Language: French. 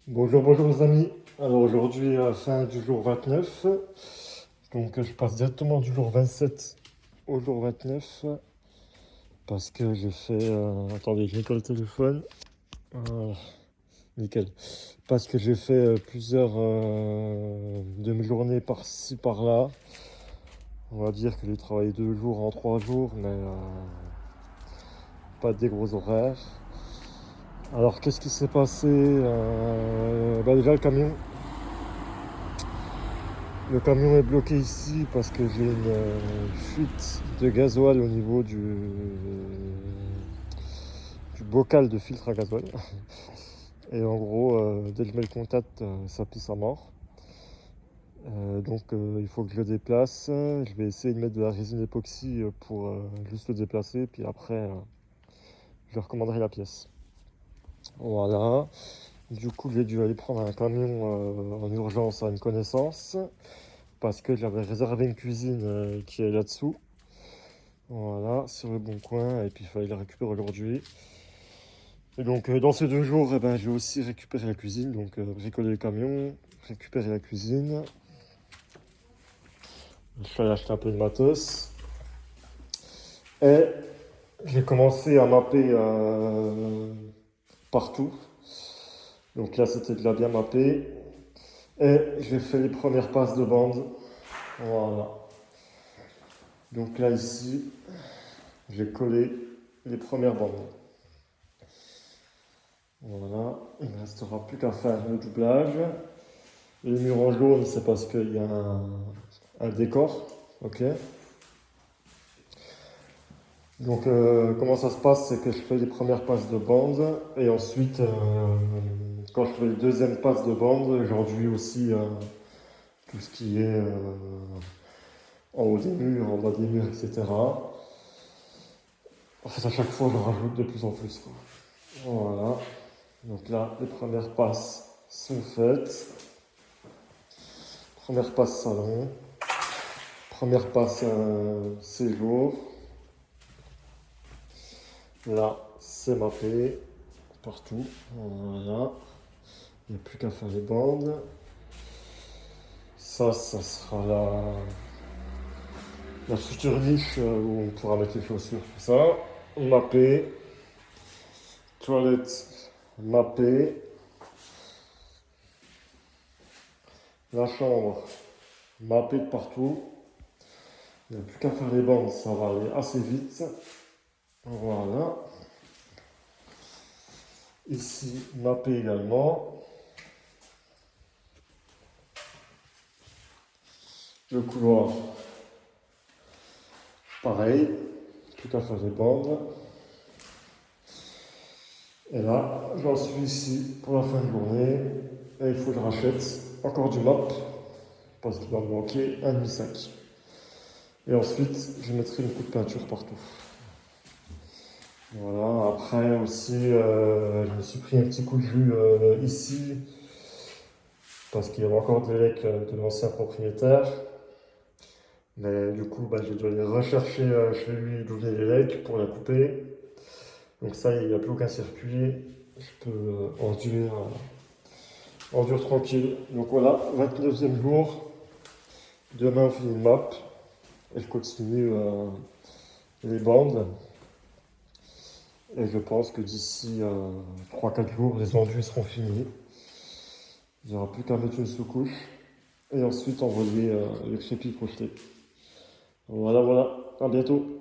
Bonjour, bonjour les amis. Alors aujourd'hui, fin du jour 29. Donc je passe directement du jour 27 au jour 29 parce que j'ai fait... attendez, je nettoie le téléphone. Euh, nickel. Parce que j'ai fait plusieurs demi-journées par-ci, par-là. On va dire que j'ai travaillé 2 jours en 3 jours, mais pas des gros horaires. Alors qu'est-ce qui s'est passé? Déjà le camion est bloqué ici parce que j'ai une fuite de gasoil au niveau du bocal de filtre à gasoil. Et en gros, dès que je mets le contact, ça pisse à mort. Donc il faut que je le déplace. Je vais essayer de mettre de la résine époxy pour juste le déplacer. Puis après, je recommanderai la pièce. Voilà. Du coup, j'ai dû aller prendre un camion en urgence à une connaissance parce que j'avais réservé une cuisine qui est là-dessous. Voilà, sur le bon coin, et puis il fallait le récupérer aujourd'hui. Et donc dans ces 2 jours, j'ai aussi récupéré la cuisine, donc bricoler le camion, récupérer la cuisine. Je suis allé acheter un peu de matos. Et j'ai commencé à mapper partout. Donc là, c'était déjà bien mappé. Et j'ai fait les premières passes de bande. Voilà. Donc là, ici, j'ai collé les premières bandes. Voilà, il ne restera plus qu'à faire le doublage. Les murs en jaune, c'est parce qu'il y a un décor. Ok. Donc, comment ça se passe? C'est que je fais les premières passes de bande et ensuite, quand je fais les deuxièmes passes de bande, j'enduis aussi tout ce qui est en haut des murs, en bas des murs, etc. En fait, à chaque fois, je rajoute de plus en plus, quoi. Voilà. Donc là, les premières passes sont faites. Première passe salon. Première passe séjour. Là, c'est mappé partout. Voilà. Il n'y a plus qu'à faire les bandes. Ça sera la future niche où on pourra mettre les chaussures. Ça, mappé. Toilette, mappé. La chambre, mappée de partout. Il n'y a plus qu'à faire les bandes, ça va aller assez vite. Voilà. Ici, mappé également. Le couloir, pareil. Plus qu'à faire les bandes. Et là, j'en suis ici pour la fin de journée. Et il faut que je rachète encore du map. Parce qu'il va me manquer un demi-sac. Et ensuite, je mettrai une coupe de peinture partout. Voilà, après aussi, je me suis pris un petit coup de jus ici, parce qu'il y avait encore des legs de l'ancien propriétaire. Mais du coup, je dois aller rechercher chez lui d'où venaient les legs pour la couper. Donc ça, il n'y a plus aucun circuit. Je peux enduire tranquille. Donc voilà, 29e jour. Demain, on finit une map. Et je continue les bandes. Et je pense que d'ici 3-4 jours, les enduits seront finis. Il n'y aura plus qu'à mettre une sous-couche et ensuite envoyer le crépi projeté. Voilà, voilà, à bientôt.